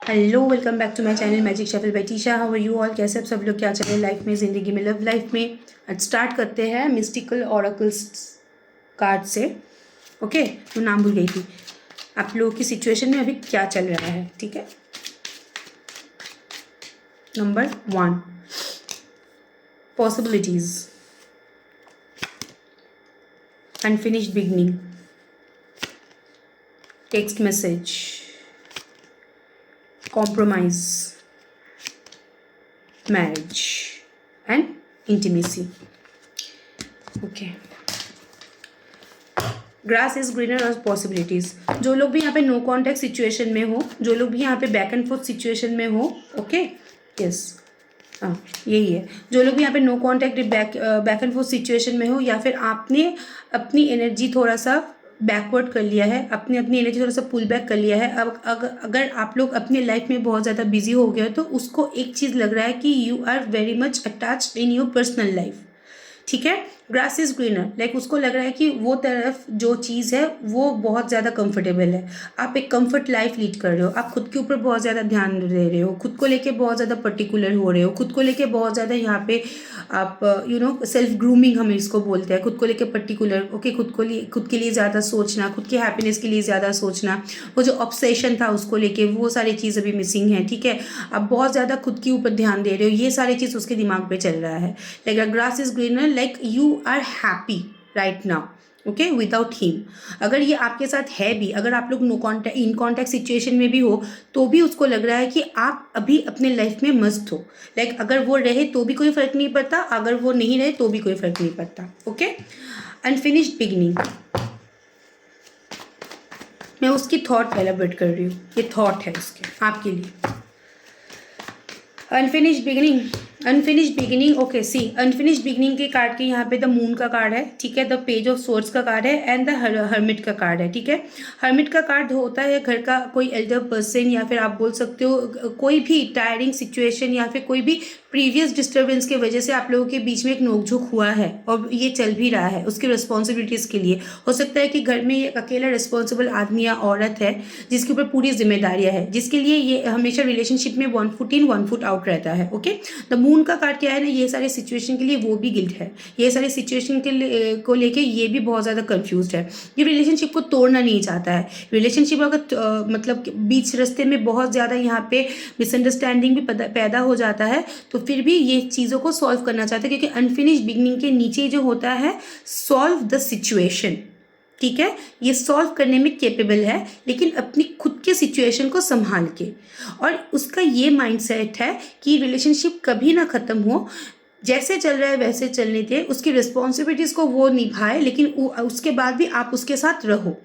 Hello, welcome back to my channel magic shuffle by Tisha. How are you all? कैसे आप सब लोग, क्या चल रहे हैं लाइफ में, ज़िंदगी में, लव लाइफ में? आज स्टार्ट करते हैं मिस्टिकल ऑरेकल्स कार्ड से। ओके, तो नाम भूल गई थी। आप लोगों की सिचुएशन में अभी क्या चल रहा है, ठीक है? Number 1, possibilities, unfinished beginning, text message, compromise, marriage and intimacy. Okay, grass is greener और पॉसिबिलिटीज। जो लोग भी यहाँ पे नो कॉन्टैक्ट सिचुएशन में हो, जो लोग भी यहाँ पे बैक एंड फोर्थ सिचुएशन में हो, ओके, यस, हाँ यही है। जो लोग भी यहाँ पे no contact back and forth situation में हो, या फिर आपने अपनी एनर्जी थोड़ा सा बैकवर्ड कर लिया है, अपनी अपनी एनर्जी थोड़ा सा पुल बैक कर लिया है। अब अगर आप लोग अपने लाइफ में बहुत ज़्यादा बिजी हो गए हो, तो उसको एक चीज़ लग रहा है कि you are very much attached in your personal life, ठीक है? ग्रास इज ग्रीनर, लाइक उसको लग रहा है कि वो तरफ जो चीज़ है वो बहुत ज़्यादा कंफर्टेबल है। आप एक कंफर्ट लाइफ लीड कर रहे हो, आप खुद के ऊपर बहुत ज़्यादा ध्यान दे रहे हो, खुद को लेके बहुत ज़्यादा पर्टिकुलर हो रहे हो, खुद को लेके बहुत ज़्यादा यहाँ पे आप सेल्फ ग्रूमिंग हम इसको बोलते हैं, खुद को लेके पर्टिकुलर, ओके, खुद के लिए ज़्यादा सोचना, खुद के हैप्पीनेस के लिए ज़्यादा सोचना, वो जो ऑब्सेशन था उसको लेके, वो सारी चीज़ अभी मिसिंग है, ठीक है? आप बहुत ज़्यादा खुद के ऊपर ध्यान दे रहे हो, ये सारी चीज़ उसके दिमाग पे चल रहा है। Like grass is greener, like you are happy right now, okay, without him. अगर ये आपके साथ है भी, अगर आप लोग no contact in contact situation में भी हो, तो भी उसको लग रहा है कि आप अभी अपने लाइफ में मस्त हो। लाइक अगर वो रहे तो भी कोई फर्क नहीं पड़ता, अगर वो नहीं रहे तो भी कोई फर्क नहीं पड़ता, ओके। अनफिनिश्ड बिगिनिंग, मैं उसकी थॉट एलाबरेट कर रही हूँ, ये थॉट है उसके आपके लिए। Unfinished beginning, unfinished beginning, okay, see unfinished beginning के कार्ड के यहाँ पे द मून का कार्ड है, ठीक है, द पेज ऑफ सोर्ड्स का कार्ड है एंड द हर्मिट का कार्ड है, ठीक है। हर्मिट का कार्ड होता है घर का कोई एल्डर पर्सन, या फिर आप बोल सकते हो कोई भी टायरिंग सिचुएशन, या फिर कोई भी प्रीवियस डिस्टर्बेंस की वजह से आप लोगों के बीच में एक नोकझोंक हुआ है और ये चल भी रहा है उसकी रिस्पॉन्सिबिलिटीज़ के लिए। हो सकता है कि घर में एक अकेला रिस्पॉन्सिबल आदमी या औरत है जिसके ऊपर पूरी जिम्मेदारियां है, जिसके लिए ये हमेशा रिलेशनशिप में 1 फुट इन 1 फुट आउट रहता है, ओके। द मून का कार्ड क्या है ना, ये सारे सिचुएशन के लिए वो भी गिल्ट है, ये सारे सिचुएशन के लिए को लेके ये भी बहुत ज़्यादा कंफ्यूज है। ये रिलेशनशिप को तोड़ना नहीं चाहता है। रिलेशनशिप अगर मतलब बीच रास्ते में बहुत ज़्यादा यहाँ पे मिसअंडरस्टैंडिंग भी पैदा हो जाता है, तो फिर भी ये चीज़ों को सॉल्व करना चाहते हैं, क्योंकि अनफिनिश्ड बिगनिंग के नीचे जो होता है सॉल्व द सिचुएशन, ठीक है, ये सॉल्व करने में केपेबल है, लेकिन अपनी खुद के सिचुएशन को संभाल के। और उसका ये माइंडसेट है कि रिलेशनशिप कभी ना ख़त्म हो, जैसे चल रहा है वैसे चलने दे, उसकी रिस्पॉन्सिबिलिटीज़ को वो निभाए, लेकिन उसके बाद भी आप उसके साथ रहो,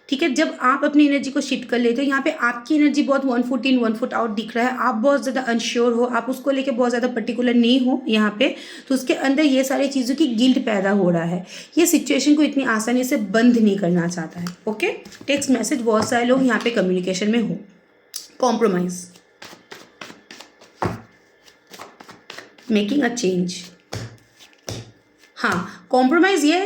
ठीक है। जब आप अपनी एनर्जी को शिफ्ट कर लेते हो, यहाँ पे आपकी एनर्जी बहुत 1 फुट इन 1 फुट आउट दिख रहा है, आप बहुत ज़्यादा अनश्योर हो, आप उसको लेके बहुत ज़्यादा पर्टिकुलर नहीं हो यहाँ पे, तो उसके अंदर ये सारी चीज़ों की गिल्ट पैदा हो रहा है। ये सिचुएशन को इतनी आसानी से बंद नहीं करना चाहता है, ओके। टेक्स्ट मैसेज, बहुत सारे लोग यहाँ पे कम्युनिकेशन में हो। कॉम्प्रोमाइज, मेकिंग अ चेंज, हाँ, कॉम्प्रोमाइज़ ये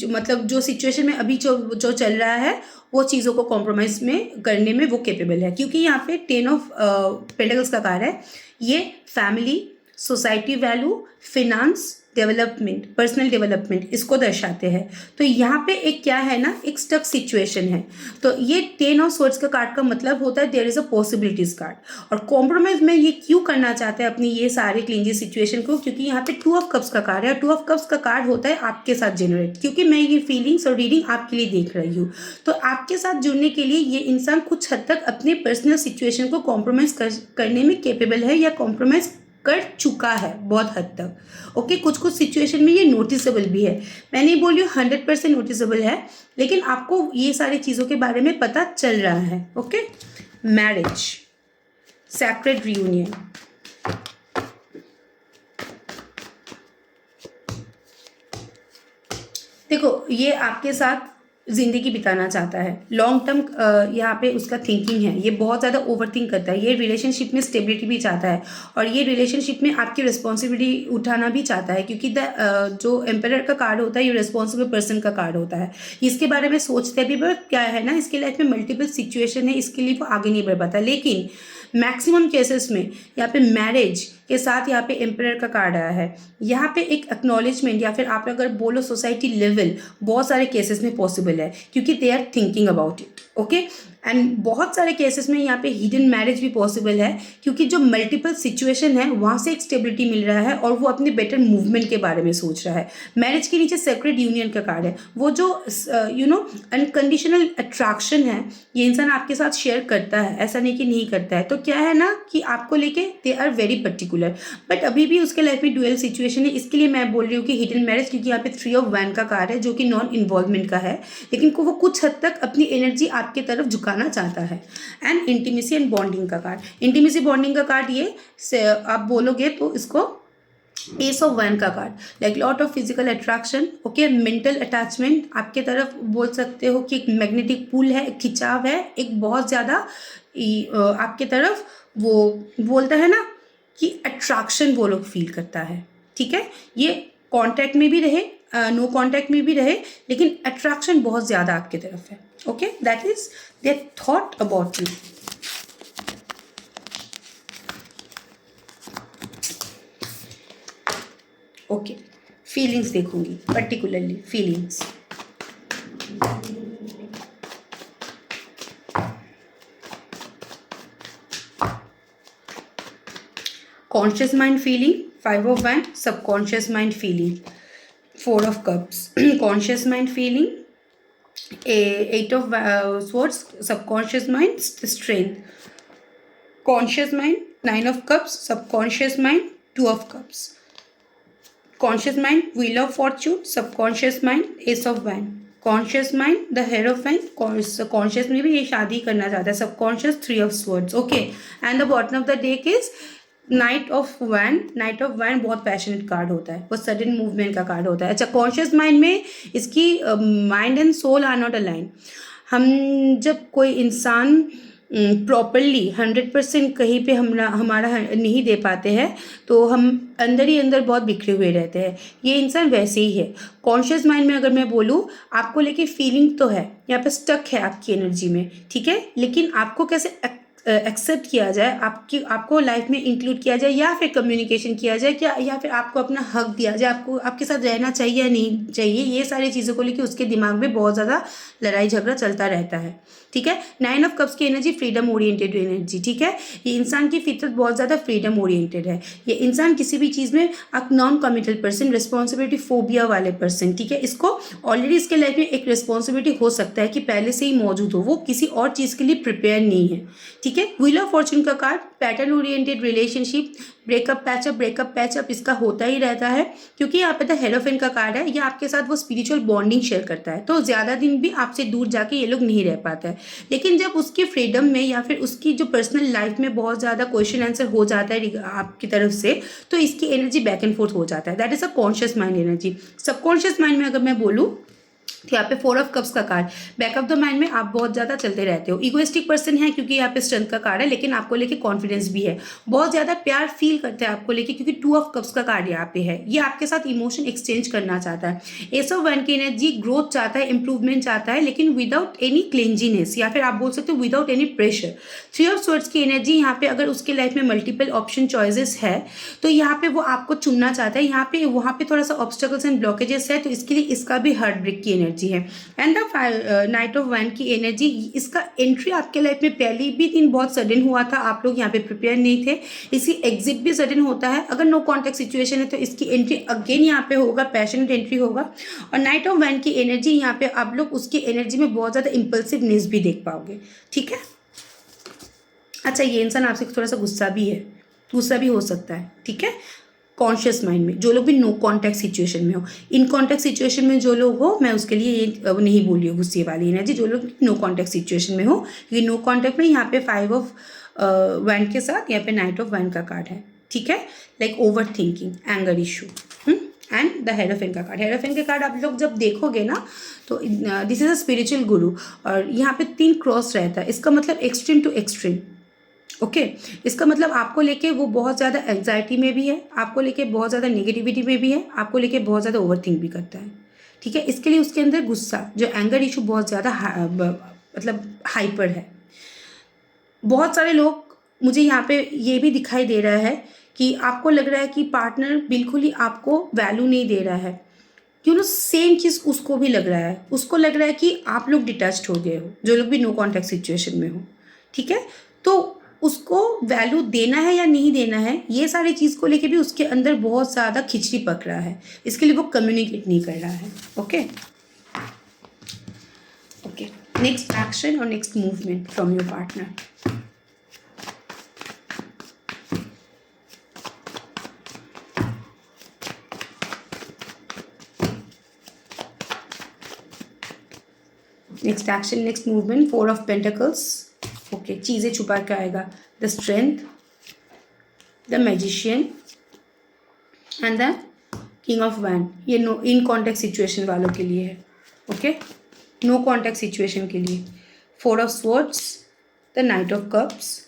मतलब जो सिचुएशन में अभी जो चल रहा है वो चीज़ों को कॉम्प्रोमाइज़ में करने में वो केपेबल है, क्योंकि यहाँ पे 10 ऑफ पेंटिकल्स का कार्ड है। ये family, society value, finance, development, personal development, इसको दर्शाते हैं। तो यहाँ पे एक क्या है ना, एक स्टक सिचुएशन है। तो ये 10 ऑफ सोर्ड्स का कार्ड का मतलब होता है there is a possibilities card. और कॉम्प्रोमाइज में ये क्यों करना चाहते हैं अपनी ये सारे क्लिंजी सिचुएशन को, क्योंकि यहाँ पे 2 ऑफ कप्स का कार्ड है। 2 ऑफ कप्स का कार्ड होता है आपके साथ जनरेट, क्योंकि मैं ये फीलिंग्स और रीडिंग आपके लिए देख रही हूँ, तो आपके साथ जुड़ने के लिए ये इंसान कुछ हद तक अपने पर्सनल सिचुएशन को कॉम्प्रोमाइज करने में केपेबल है, या कॉम्प्रोमाइज कर चुका है बहुत हद तक, ओके। कुछ कुछ सिचुएशन में ये नोटिसेबल भी है, मैं नहीं बोल रही हूँ 100% नोटिसेबल है, लेकिन आपको ये सारी चीज़ों के बारे में पता चल रहा है, ओके। मैरिज, सैक्रेड रियूनियन, देखो ये आपके साथ ज़िंदगी बिताना चाहता है, लॉन्ग टर्म यहाँ पे उसका थिंकिंग है, ये बहुत ज़्यादा ओवर थिंक करता है, ये रिलेशनशिप में स्टेबिलिटी भी चाहता है और ये रिलेशनशिप में आपकी रिस्पॉन्सिबिलिटी उठाना भी चाहता है, क्योंकि जो एम्परर का कार्ड होता है ये रिस्पॉन्सिबल पर्सन का कार्ड होता है। इसके बारे में सोचते भी, बट क्या है ना, इसके लाइफ में मल्टीपल सिचुएशन है, इसके लिए वो आगे नहीं बढ़ पाता। लेकिन मैक्सिमम केसेस में यहाँ पे मैरिज के साथ यहाँ पे एम्परर का कार्ड आया है। यहाँ पे एक एक्नॉलेजमेंट या फिर आप अगर बोलो सोसाइटी लेवल बहुत सारे केसेस में पॉसिबल है, क्योंकि they are thinking about it. Okay, and बहुत सारे केसेस में यहाँ पे हिडन मैरिज भी पॉसिबल है, क्योंकि जो मल्टीपल सिचुएशन है वहाँ से एक स्टेबिलिटी मिल रहा है और वो अपने बेटर मूवमेंट के बारे में सोच रहा है। मैरिज के नीचे सेक्रेट यूनियन का कार्ड है, वो जो अनकंडीशनल अट्रैक्शन है ये इंसान आपके साथ शेयर करता है, ऐसा नहीं कि नहीं करता है। तो क्या है ना कि आपको लेके they are very particular, but अभी भी उसके लाइफ में ड्यूअल सिचुएशन है, इसके लिए मैं बोल रही हूँ कि हिडन मैरिज, क्योंकि यहाँ पे 3 ऑफ वैन का कार्ड है जो कि नॉन इन्वॉल्वमेंट का है, लेकिन वो कुछ हद तक अपनी एनर्जी आपके तरफ झुकाना चाहता है। एंड इंटीमेसी एंड बॉन्डिंग का कार्ड, इंटीमेसी बॉन्डिंग का कार्ड ये आप बोलोगे तो इसको एस ऑफ वैन का card, like lot of physical attraction, okay, mental attachment आपके तरफ बोल सकते हो कि एक मैग्नेटिक पुल है, एक खिंचाव है, एक बहुत ज़्यादा आपके तरफ वो बोलता है ना कि अट्रैक्शन वो लोग फील करता है। ठीक है, ये कॉन्टैक्ट में भी रहे, नो कॉन्टैक्ट में भी रहे, लेकिन अट्रैक्शन बहुत ज़्यादा आपके तरफ है। Okay, that is their thought about you. Okay, feelings देखूंगी, particularly feelings. Conscious mind feeling, 5 of वैन, subconscious mind feeling, 4 of cups, conscious mind feeling, 8 of swords, subconscious mind strength, conscious mind 9 of cups, subconscious mind 2 of cups, conscious mind wheel of fortune, subconscious mind ace of वैन, conscious mind the hierophant, conscious में भी ये शादी करना चाहता है, subconscious 3 of swords. Okay, and the bottom of the deck is knight of वैन। Knight of वैन बहुत पैशनेट कार्ड होता है, बहुत सडन मूवमेंट का कार्ड होता है। अच्छा, कॉन्शियस माइंड में इसकी mind and soul are not align. हम जब कोई इंसान प्रॉपरली 100% कहीं पे हमारा नहीं दे पाते हैं तो हम अंदर ही अंदर बहुत बिखरे हुए रहते हैं। ये इंसान वैसे ही है। कॉन्शियस माइंड में अगर मैं बोलूँ, आपको लेके फीलिंग तो है, यहाँ पे स्टक है आपकी एनर्जी में, ठीक है, लेकिन आपको कैसे एक्सेप्ट किया जाए, आपको लाइफ में इंक्लूड किया जाए, या फिर कम्युनिकेशन किया जाए क्या, या फिर आपको अपना हक दिया जाए, आपको आपके साथ रहना चाहिए या नहीं चाहिए, ये सारी चीज़ों को लेकर उसके दिमाग में बहुत ज़्यादा लड़ाई झगड़ा चलता रहता है। ठीक है, 9 ऑफ कप्स की एनर्जी फ्रीडम ओरिएंटेड एनर्जी। ठीक है, ये इंसान की फितरत बहुत ज़्यादा फ्रीडम ओरिएंटेड है। ये इंसान किसी भी चीज़ में non committal person, responsibility phobia वाले पर्सन। ठीक है, इसको ऑलरेडी इसके लाइफ में एक रिस्पॉन्सिबिलिटी हो सकता है कि पहले से ही मौजूद हो, वो किसी और चीज़ के लिए प्रिपेयर नहीं है। ठीक है, व्हील ऑफ फॉर्च्यून का card, pattern oriented relationship, breakup patchup इसका होता ही रहता है, क्योंकि यहाँ पे द हेरोफिन का कार्ड है, ये आपके साथ वो स्पिरिचुअल बॉन्डिंग शेयर करता है, तो ज़्यादा दिन भी आपसे दूर जाके ये लोग नहीं रह पाता है। लेकिन जब उसकी फ्रीडम में या फिर उसकी जो पर्सनल लाइफ में बहुत ज़्यादा क्वेश्चन आंसर हो जाता है आपकी तरफ से, तो इसकी एनर्जी बैक एंड फोर्थ हो जाता है। That is a conscious mind energy. Subconscious mind में अगर मैं बोलूँ तो यहाँ पे 4 ऑफ कप्स का card, back of the mind में आप बहुत ज़्यादा चलते रहते हो, इगोइस्टिक पर्सन है क्योंकि यहाँ पे स्ट्रेंथ का कार्ड है, लेकिन आपको लेके कॉन्फिडेंस भी है, बहुत ज़्यादा प्यार फील करते हैं आपको लेके, क्योंकि 2 ऑफ कप्स का कार्ड यहाँ पे है, ये आपके साथ इमोशन एक्सचेंज करना चाहता है। एस ऑफ वन की एनर्जी ग्रोथ चाहता है, इंप्रूवमेंट चाहता है, लेकिन विदाउट एनी क्लेंजीनेस, या फिर आप बोल सकते हो without any pressure. 3 of swords की एनर्जी, यहाँ पे अगर उसके लाइफ में मल्टीपल ऑप्शन चॉइसेस है तो यहाँ पे वो आपको चुनना चाहता है, यहाँ पे वहाँ पे थोड़ा सा ऑब्स्टेकल्स एंड ब्लॉकेजेस है, तो इसके लिए इसका भी हार्ट ब्रेक की एनर्जी है। एंड द नाइट ऑफ वैन की एनर्जी, इसका एंट्री आपके लाइफ में पहली भी दिन बहुत सडन हुआ था, आप लोग यहाँ पे प्रिपेयर नहीं थे, इसकी एग्जिट भी सडन होता है। अगर नो कॉन्टैक्ट सिचुएशन है तो इसकी एंट्री अगेन यहाँ पे होगा, पैशनेट एंट्री होगा। और नाइट ऑफ वैन की एनर्जी, यहाँ पे आप लोग उसकी एनर्जी में बहुत ज़्यादा इम्पल्सिवनेस भी देख पाओगे। ठीक है, अच्छा, ये इंसान आपसे थोड़ा सा गुस्सा भी हो सकता है। ठीक है, कॉन्शियस माइंड में जो लोग भी नो कॉन्टैक्ट सिचुएशन में हो, इन कॉन्टैक्ट सिचुएशन में जो लोग हो, मैं उसके लिए ये नहीं बोली हूँ गुस्से वाली एनर्जी, जो लोग नो कॉन्टैक्ट सिचुएशन में हो, क्योंकि नो कॉन्टैक्ट में यहाँ पे 5 ऑफ वैन के साथ यहाँ पे नाइट ऑफ वैन का कार्ड है। ठीक है, like over thinking, anger issue, and the hierophant का कार्ड। हेरोफेन के कार्ड आप लोग जब देखोगे ना तो दिस इज अ स्पिरिचुअल गुरु, और यहाँ पे 3 क्रॉस रहता है। इसका मतलब एक्सट्रीम टू एक्सट्रीम। ओके इसका मतलब आपको लेके वो बहुत ज़्यादा एंग्जाइटी में भी है, आपको लेके बहुत ज़्यादा नेगेटिविटी में भी है, आपको लेके बहुत ज़्यादा ओवरथिंक भी करता है। ठीक है, इसके लिए उसके अंदर गुस्सा, जो एंगर इशू बहुत ज़्यादा मतलब हाइपर है। बहुत सारे लोग, मुझे यहाँ पे ये भी दिखाई दे रहा है कि आपको लग रहा है कि पार्टनर बिल्कुल ही आपको वैल्यू नहीं दे रहा है। क्यों ना, सेम चीज़ उसको भी लग रहा है। उसको लग रहा है कि आप लोग डिटैच्ड हो गए हो, जो लोग भी नो कॉन्टैक्ट सिचुएशन में हो। ठीक है, तो उसको वैल्यू देना है या नहीं देना है, ये सारी चीज़ को लेके भी उसके अंदर बहुत ज़्यादा खिचड़ी पक रहा है। इसके लिए वो कम्युनिकेट नहीं कर रहा है। ओके ओके, नेक्स्ट एक्शन और next movement from your partner. Next action, next movement, 4 of pentacles. Okay, चीज़ें छुपा के आएगा। The strength, the magician and the king of वैन। ये नो इन कॉन्टैक्ट सिचुएशन वालों के लिए है। ओके, नो कॉन्टैक्ट सिचुएशन के लिए 4 of swords, the knight of cups,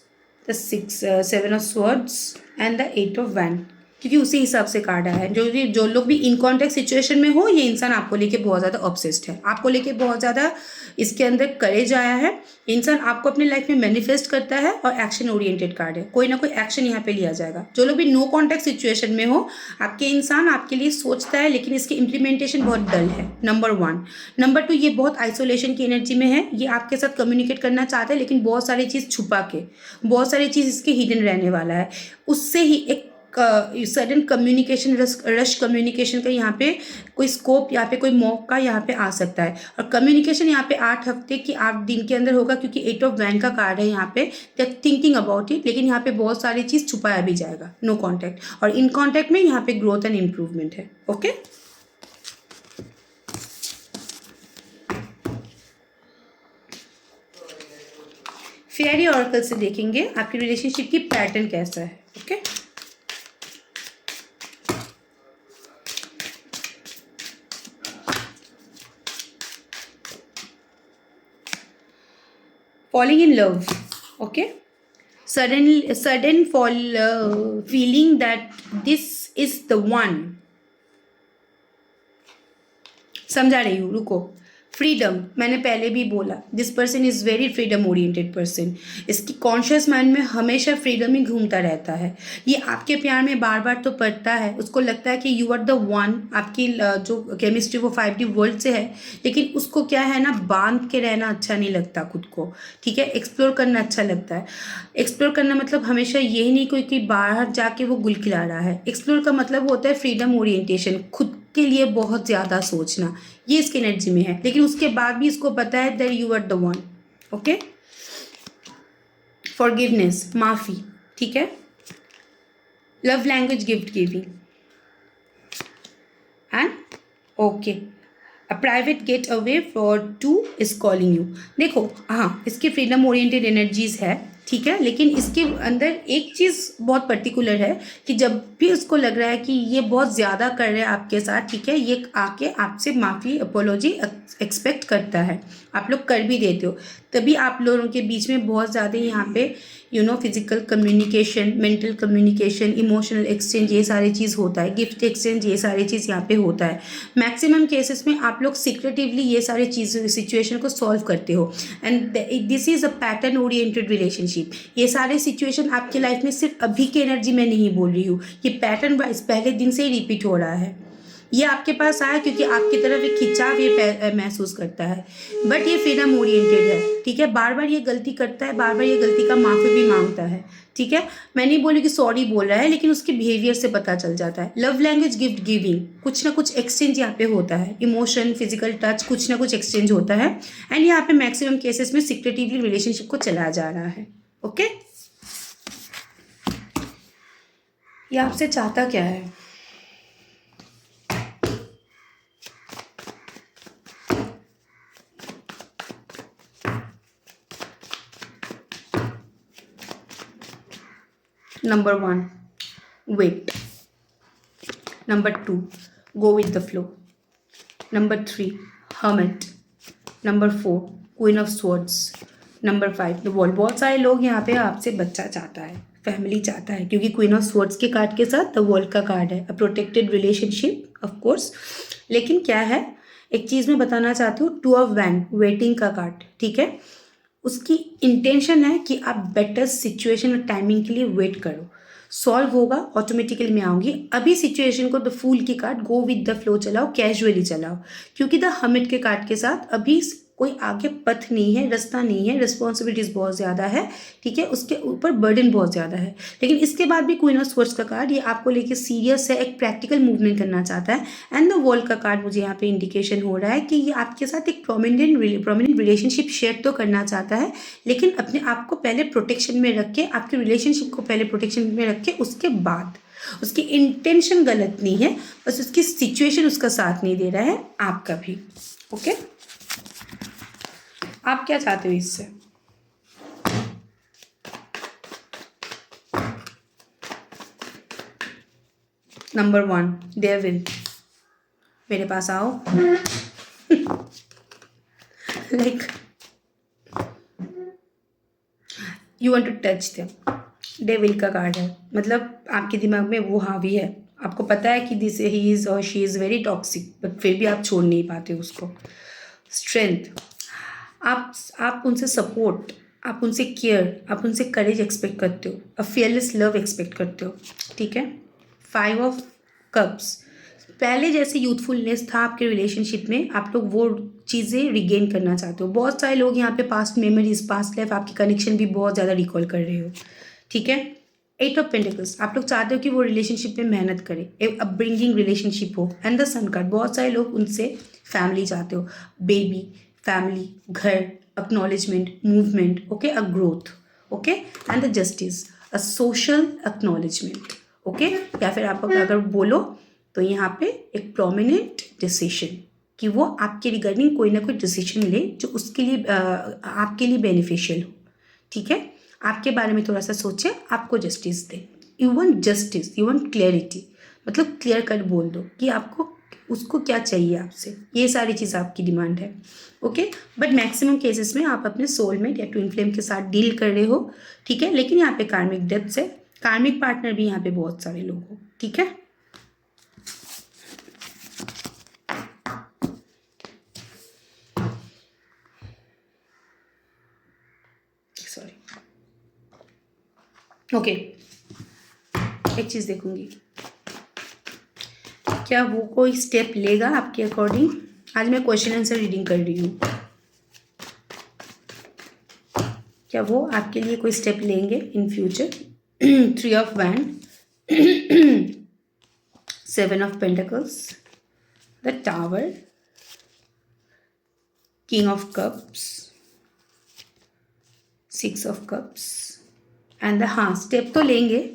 the 7 of swords and the 8 of वैन। क्योंकि उसी हिसाब से कार्ड आया है। जो लोग भी इन कॉन्टैक्ट सिचुएशन में हो, ये इंसान आपको लेके बहुत ज़्यादा ऑब्सेस्ड है, आपको लेके बहुत ज़्यादा इसके अंदर करेज आया है। इंसान आपको अपने लाइफ में मैनिफेस्ट करता है और एक्शन ओरिएंटेड कार्ड है। कोई ना कोई एक्शन यहाँ पे लिया जाएगा। जो लोग भी नो कॉन्टैक्ट सिचुएशन में हो, आपके इंसान आपके लिए सोचता है, लेकिन इसकी इम्प्लीमेंटेशन बहुत डल है, नंबर 1। नंबर 2, ये बहुत आइसोलेशन की एनर्जी में है। ये आपके साथ कम्युनिकेट करना चाहता है, लेकिन बहुत सारी चीज़ छुपा के, बहुत सारी चीज़ इसके हिडन रहने वाला है। उससे ही एक सडन कम्युनिकेशन, रश कम्युनिकेशन का यहाँ पे कोई स्कोप, यहाँ पे कोई मौका यहाँ पे आ सकता है। और कम्युनिकेशन यहाँ पे 8 हफ्ते की 8 दिन के अंदर होगा, क्योंकि 8 ऑफ वैन का कार्ड है यहाँ पे। थिंकिंग अबाउट इट, लेकिन यहाँ पे बहुत सारी चीज़ छुपाया भी जाएगा। नो कॉन्टैक्ट और इन कॉन्टैक्ट में यहाँ पे ग्रोथ एंड इम्प्रूवमेंट है। ओके, फेयरी ऑरेकल से देखेंगे आपकी रिलेशनशिप की पैटर्न कैसा है। Okay, falling in love. Okay, sudden fall, feeling that this is the one. समझा रही हूँ, रुको। फ्रीडम, मैंने पहले भी बोला, this person is very freedom oriented person. इसकी कॉन्शियस माइंड में हमेशा फ्रीडम ही घूमता रहता है। ये आपके प्यार में बार बार तो पड़ता है, उसको लगता है कि यू आर द वन। आपकी जो केमिस्ट्री वो 5D वर्ल्ड से है, लेकिन उसको क्या है ना, बांध के रहना अच्छा नहीं लगता खुद को। ठीक है, एक्सप्लोर करना अच्छा लगता है। एक्सप्लोर करना मतलब हमेशा यही नहीं कोई कि बाहर जाके वो गुल खिला रहा है। एक्सप्लोर का मतलब होता है फ्रीडम ओरिएंटेशन, खुद के लिए बहुत ज़्यादा सोचना, ये इसकी एनर्जी में है। लेकिन उसके बाद भी इसको पता है that you are the one. Okay, forgiveness, माफ़ी। ठीक है, love language gift giving and okay, a private getaway for 2 is calling you. देखो, हाँ, इसकी फ्रीडम ओरिएंटेड एनर्जीज है। ठीक है, लेकिन इसके अंदर एक चीज़ बहुत पर्टिकुलर है कि जब भी उसको लग रहा है कि ये बहुत ज़्यादा कर रहे हैं आपके साथ, ठीक है, ये आके आपसे माफ़ी, अपोलॉजी एक्सपेक्ट करता है। आप लोग कर भी देते हो, तभी आप लोगों के बीच में बहुत ज़्यादा यहाँ पे physical communication, mental communication, emotional exchange, ये सारी चीज़ होता है। गिफ्ट एक्सचेंज, ये सारी चीज़ यहाँ पे होता है। मैक्सिमम केसेस में आप लोग सीक्रेटिवली ये सारी चीज़ सिचुएशन को सॉल्व करते हो। And this is a pattern oriented relationship. ये सारे सिचुएशन आपके लाइफ में सिर्फ अभी के एनर्जी में नहीं बोल रही हूँ, ये पैटर्न वाइज पहले दिन से ही रिपीट हो रहा है। ये आपके पास आया क्योंकि आपकी तरफ एक खिंचाव ये महसूस करता है, बट ये फ्रीडम ओरिएंटेड है। ठीक है, बार बार ये गलती करता है, बार बार ये गलती का माफ़ी भी मांगता है। ठीक है, मैं नहीं बोली कि सॉरी बोल रहा है, लेकिन उसके बिहेवियर से पता चल जाता है। लव लैंग्वेज गिफ्ट गिविंग, कुछ ना कुछ एक्सचेंज यहाँ पे होता है। इमोशन, फिजिकल टच, कुछ ना कुछ एक्सचेंज होता है। एंड यहाँ पे मैक्सिमम केसेस में सीक्रेटिवली रिलेशनशिप को चलाया जा रहा है। ओके, ये आपसे चाहता क्या है? Number 1, wait. Number 2, go with the flow. Number 3, hermit. Number 4, queen of swords. Number 5, the wall. बहुत सारे लोग यहाँ पे आपसे बच्चा चाहता है, फैमिली चाहता है, क्योंकि क्वीन ऑफ स्वर्ड्स के कार्ड के साथ द वर्ल्ड का कार्ड है, a protected relationship of course. लेकिन क्या है, एक चीज़ मैं बताना चाहती हूँ, टू ऑफ वैंड, वेटिंग का कार्ड, ठीक है। उसकी इंटेंशन है कि आप बेटर सिचुएशन और टाइमिंग के लिए वेट करो, सॉल्व होगा, ऑटोमेटिकली मैं आऊँगी। अभी सिचुएशन को द फूल की card, go with the flow चलाओ, कैजुअली चलाओ, क्योंकि द हमिट के कार्ड के साथ अभी कोई आगे पथ नहीं है, रास्ता नहीं है, रिस्पॉन्सिबिलिटीज़ बहुत ज़्यादा है, ठीक है, उसके ऊपर बर्डन बहुत ज़्यादा है। लेकिन इसके बाद भी क्वीन ऑफ स्वर्ड्स का कार्ड, ये आपको लेके सीरियस है, एक प्रैक्टिकल मूवमेंट करना चाहता है। एंड द वर्ल्ड का कार्ड मुझे यहाँ पे इंडिकेशन हो रहा है कि ये आपके साथ एक प्रोमिनेंट रिलेशनशिप शेयर तो करना चाहता है, लेकिन अपने आप को पहले प्रोटेक्शन में रख के, आपके रिलेशनशिप को पहले प्रोटेक्शन में रख के, उसके बाद उसकी इंटेंशन गलत नहीं है, बस उसकी सिचुएशन उसका साथ नहीं दे रहा है, आपका भी। ओके, आप क्या चाहते हो इससे? नंबर 1, डेविल, मेरे पास आओ। Like you want to touch them. Devil का कार्ड है, मतलब आपके दिमाग में वो हावी है, आपको पता है कि दिस ही इज और she is very toxic, but फिर भी आप छोड़ नहीं पाते उसको। स्ट्रेंथ, आप उनसे सपोर्ट, आप उनसे केयर, आप उनसे करेज एक्सपेक्ट करते हो, अ फियरलेस लव एक्सपेक्ट करते हो, ठीक है। 5 ऑफ कप्स, पहले जैसे यूथफुलनेस था आपके रिलेशनशिप में, आप लोग वो चीज़ें रिगेन करना चाहते हो। बहुत सारे लोग यहाँ पे पास्ट मेमोरीज, पास्ट लाइफ, आपकी कनेक्शन भी बहुत ज़्यादा रिकॉल कर रहे हो, ठीक है। 8 ऑफ पेंटिकल्स, आप लोग चाहते हो कि वो रिलेशनशिप में मेहनत करे, एक अपब्रिंगिंग रिलेशनशिप हो। एंड द सन कार्ड, बहुत सारे लोग उनसे फैमिली चाहते हो, बेबी, फैमिली, घर, acknowledgement, movement, okay, a growth, okay. And the justice, a social acknowledgement, okay. या फिर आप अगर बोलो तो यहाँ पे एक प्रोमिनेंट डिसीजन, कि वो आपके रिगार्डिंग कोई ना कोई डिसीजन ले जो उसके लिए आपके लिए बेनिफिशियल हो, ठीक है। आपके बारे में थोड़ा सा सोचे, आपको justice they. You want justice, you want clarity, मतलब क्लियर कट बोल दो कि आपको उसको क्या चाहिए आपसे, ये सारी चीज़ आपकी डिमांड है, ओके। बट मैक्सिमम केसेस में आप अपने सोलमेट या ट्विन फ्लेम के साथ डील कर रहे हो, ठीक है। लेकिन यहाँ पे कार्मिक डेप्थ है, कार्मिक पार्टनर भी यहाँ पे बहुत सारे लोग हो, ठीक है। सॉरी, ओके, एक चीज़ देखूंगी, क्या वो कोई स्टेप लेगा आपके अकॉर्डिंग? आज मैं क्वेश्चन आंसर रीडिंग कर रही हूँ, क्या वो आपके लिए कोई स्टेप लेंगे in future? 3 of wand, 7 of pentacles, the tower, king of cups, 6 of cups and the, हाँ स्टेप तो लेंगे,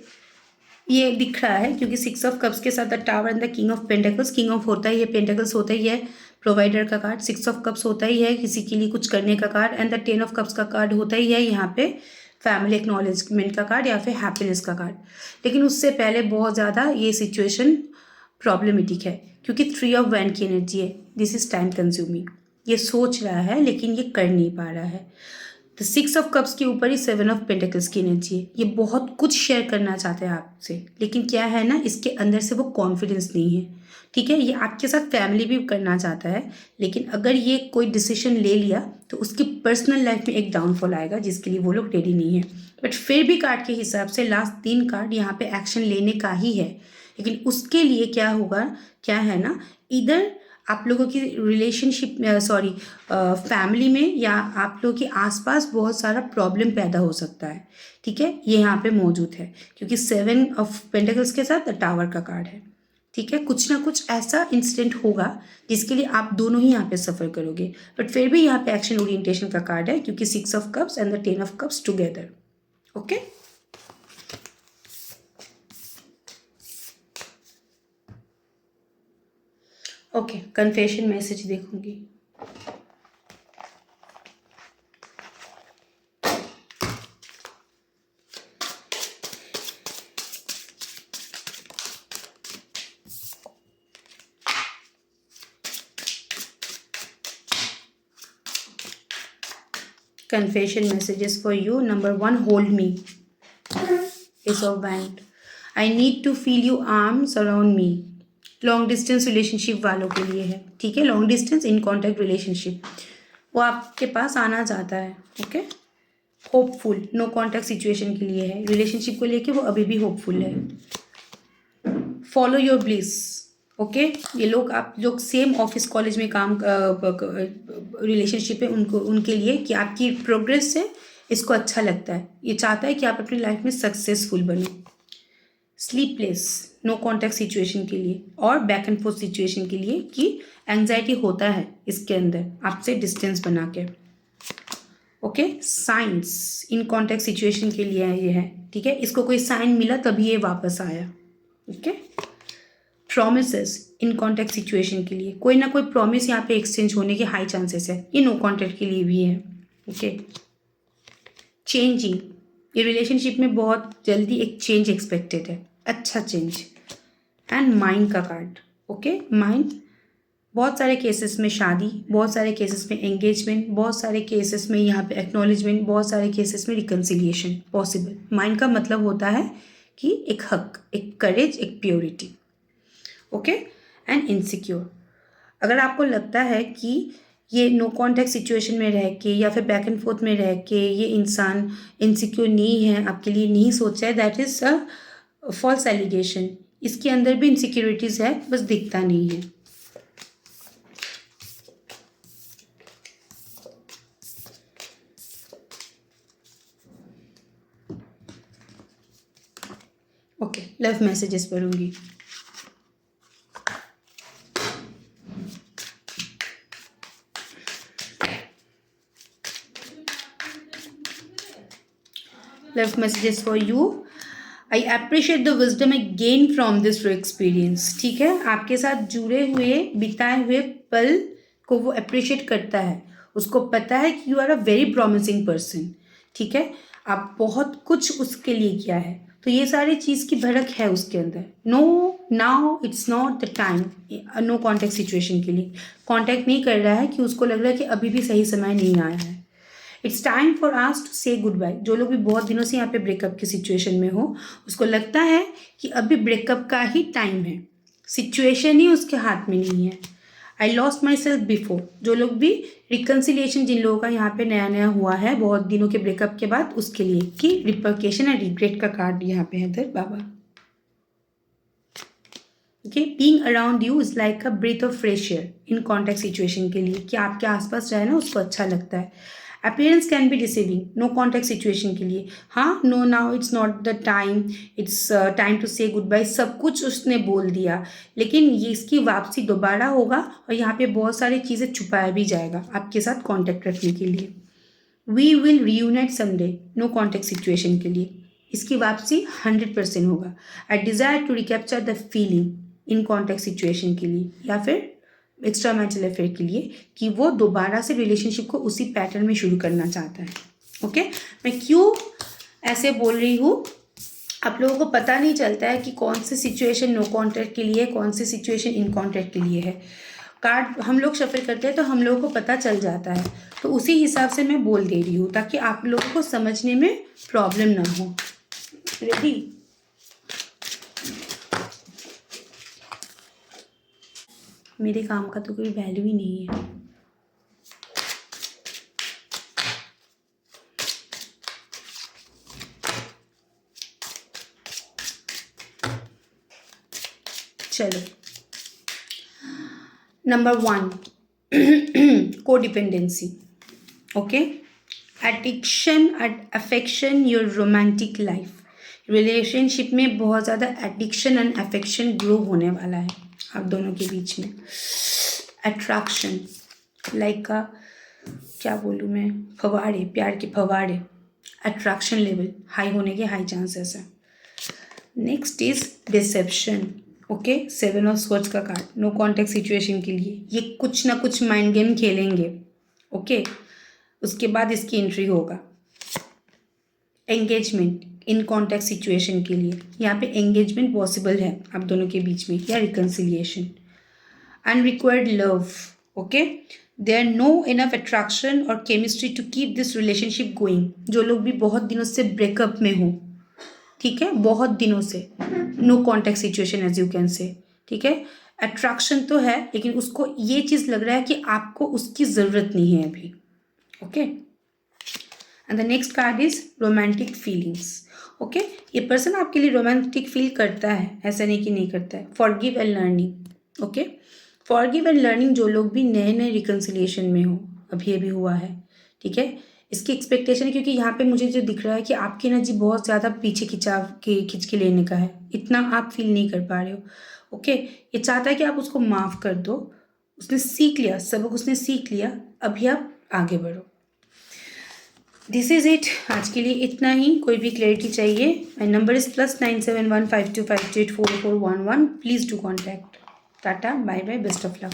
ये दिख रहा है, क्योंकि 6 ऑफ कप्स के साथ the tower and the king of pentacles, king of होता ही है, पेंटिकल्स होता ही है प्रोवाइडर का कार्ड, 6 ऑफ कप्स होता ही है किसी के लिए कुछ करने का card, and the 10 of cups का कार्ड होता ही है यहाँ पे फैमिली एक्नॉलेजमेंट का कार्ड या फिर हैप्पीनेस का कार्ड। लेकिन उससे पहले बहुत ज़्यादा ये सिचुएशन प्रॉब्लमेटिक है, क्योंकि 3 ऑफ वैंड की एनर्जी है, दिस इज टाइम कंज्यूमिंग, ये सोच रहा है लेकिन ये कर नहीं पा रहा है। तो 6 ऑफ कप्स के ऊपर ही 7 ऑफ पेंटिकल्स की एनर्जी है, ये बहुत कुछ शेयर करना चाहते हैं आपसे, लेकिन क्या है ना, इसके अंदर से वो कॉन्फिडेंस नहीं है, ठीक है। ये आपके साथ फैमिली भी करना चाहता है, लेकिन अगर ये कोई डिसीजन ले लिया तो उसकी पर्सनल लाइफ में एक डाउनफॉल आएगा, जिसके लिए वो लोग रेडी नहीं है। बट फिर भी कार्ड के हिसाब से लास्ट 3 कार्ड यहाँ पे एक्शन लेने का ही है, लेकिन उसके लिए क्या होगा, क्या है ना, इधर आप लोगों की रिलेशनशिप में, सॉरी फैमिली में या आप लोगों के आसपास बहुत सारा प्रॉब्लम पैदा हो सकता है, ठीक है, ये यहाँ पे मौजूद है, क्योंकि 7 ऑफ पेंटिकल्स के साथ द टावर का कार्ड है, ठीक है। कुछ ना कुछ ऐसा इंसिडेंट होगा जिसके लिए आप दोनों ही यहाँ पे सफ़र करोगे, बट फिर भी यहाँ पे एक्शन ओरिएंटेशन का कार्ड है, क्योंकि 6 of cups and the 10 of cups together, okay. Okay, confession message देखूंगी। confession messages for you. Number 1, hold me. Ace of Wand. I need to feel you arms around me. Long distance relationship वालों के लिए है, ठीक है. Long distance in contact relationship, वो आपके पास आना चाहता है. Okay. Hopeful, no contact situation के लिए है. रिलेशनशिप को लेके वो अभी भी होपफुल है. Follow your bliss. ओके. ये लोग, आप लोग सेम ऑफिस कॉलेज में काम रिलेशनशिप है उनके लिए कि आपकी प्रोग्रेस से इसको अच्छा लगता है. ये चाहता है कि आप अपनी लाइफ में सक्सेसफुल बनो. स्लीपलेस, नो कॉन्टैक्ट सिचुएशन के लिए और बैक एंड फोर्थ सिचुएशन के लिए कि एंग्जाइटी होता है इसके अंदर आपसे डिस्टेंस बना के. ओके. साइंस, इन कॉन्टैक्ट सिचुएशन के लिए ये है, ठीक है. इसको कोई साइन मिला तभी ये वापस आया. ओके. प्रॉमिसेस, इन कॉन्टैक्ट सिचुएशन के लिए कोई ना कोई प्रॉमिस यहाँ पे एक्सचेंज होने के हाई चांसेस है. ये नो कॉन्टैक्ट के लिए भी है. ओके. चेंजिंग, ये रिलेशनशिप में बहुत जल्दी एक चेंज एक्सपेक्टेड है, अच्छा चेंज. एंड माइंड का कार्ड. ओके. माइंड, बहुत सारे केसेस में शादी, बहुत सारे केसेस में एंगेजमेंट, बहुत सारे केसेस में यहाँ पे एक्नॉलेजमेंट, बहुत सारे केसेस में रिकन्सिलिएशन पॉसिबल. माइंड का मतलब होता है कि एक हक, एक करेज, एक प्योरिटी. ओके. एंड इनसिक्योर, अगर आपको लगता है कि ये नो कॉन्टैक्ट सिचुएशन में रह के या फिर बैक एंड फोर्थ में रह के ये इंसान इनसिक्योर नहीं है, आपके लिए नहीं सोचा है, that is a false allegation. इसके अंदर भी इनसिक्योरिटीज़ है, बस दिखता नहीं है. ओके. लव मैसेजेस पढ़ूंगी. Love messages for you. I appreciate the wisdom I gained from this experience. ठीक है. आपके साथ जुड़े हुए बिताए हुए पल को वो अप्रिशिएट करता है. उसको पता है कि you are a very promising person. ठीक है. आप बहुत कुछ उसके लिए किया है, तो ये सारी चीज़ की भड़क है उसके अंदर. No, now it's not the time. No contact situation के लिए कॉन्टैक्ट नहीं कर रहा है कि उसको लग रहा है कि अभी भी सही समय नहीं आया है. It's time for us to say goodbye. जो लोग भी बहुत दिनों से यहाँ पे ब्रेकअप की सिचुएशन में हो, उसको लगता है कि अभी ब्रेकअप का ही टाइम है, सिचुएशन ही उसके हाथ में नहीं है. I lost my self before. जो लोग भी रिकन्सिलिएशन, जिन लोगों का यहाँ पे नया नया हुआ है बहुत दिनों के ब्रेकअप के बाद, उसके लिए कि रिपरकेशन एंड रिग्रेट का कार्ड यहाँ पे है इधर बाबा. Okay. Being around you is like a breath of fresh air in contact situation के लिए कि आपके आसपास रहे ना उसको अच्छा लगता है. Appearance can be deceiving, no contact situation के लिए. हाँ, no, now it's not the time, it's time to say goodbye, सब कुछ उसने बोल दिया, लेकिन ये इसकी वापसी दोबारा होगा और यहाँ पे बहुत सारी चीज़ें छुपाया भी जाएगा आपके साथ कॉन्टैक्ट रखने के लिए. We will reunite someday, no contact situation के लिए इसकी वापसी 100% होगा. I desire to recapture the feeling in contact situation के लिए या फिर एक्स्ट्रा मैरिटल अफेयर के लिए कि वो दोबारा से रिलेशनशिप को उसी पैटर्न में शुरू करना चाहता है. ओके. मैं क्यों ऐसे बोल रही हूँ, आप लोगों को पता नहीं चलता है कि कौन सी सिचुएशन नो कॉन्टैक्ट के लिए, कौन सी सिचुएशन इन कॉन्टैक्ट के लिए है. कार्ड हम लोग शफल करते हैं तो हम लोगों को पता चल जाता है, तो उसी हिसाब से मैं बोल दे रही हूँ ताकि आप लोगों को समझने में प्रॉब्लम ना हो. रेडी. मेरे काम का तो कोई वैल्यू ही नहीं है. चलो. Number 1, codependency. Okay. Addiction and affection your romantic life. Relationship में बहुत ज़्यादा एडिक्शन एंड अफेक्शन ग्रो होने वाला है आप दोनों के बीच में. अट्रैक्शन, लाइक का क्या बोलूँ मैं, फवाड़े, प्यार के फवाड़े. अट्रैक्शन लेवल हाई होने के हाई चांसेस है. Next is deception. Okay. 7 of swords का कार्ड नो कॉन्टैक्ट सिचुएशन के लिए ये कुछ ना कुछ माइंड गेम खेलेंगे. ओके. उसके बाद इसकी एंट्री होगा. एंगेजमेंट इन कॉन्टैक्ट सिचुएशन के लिए यहाँ पे एंगेजमेंट पॉसिबल है आप दोनों के बीच में या reconciliation. Unrequited love. Okay. There no enough attraction और chemistry to keep this relationship going. जो लोग भी बहुत दिनों से ब्रेकअप में हो, ठीक है, बहुत दिनों से, no contact situation as you can say, ठीक है, अट्रैक्शन तो है लेकिन उसको ये चीज़ लग रहा है कि आपको उसकी ज़रूरत नहीं है अभी। Okay, and the next card is romantic feelings. Okay, ये पर्सन आपके लिए रोमांटिक फील करता है, ऐसा नहीं कि नहीं करता है। Forgive and learning. Okay, forgive and learning, जो लोग भी नए नए रिकन्सिलिएशन में हो, अभी होआ है, ठीक है, इसकी एक्सपेक्टेशन है, क्योंकि यहाँ पे मुझे जो दिख रहा है कि आपकी एनर्जी बहुत ज़्यादा पीछे खींच के लेने का है, इतना आप फील नहीं कर पा रहे हो। ओके, ये चाहता है कि आप उसको माफ़ कर दो, उसने सीख लिया, सबक उसने सीख लिया, अभी आप आगे बढ़ो। दिस इज़ इट, आज के लिए इतना ही। कोई भी क्लैरिटी चाहिए, my number is +97152528441 please do contact. Tata, bye bye, best of luck.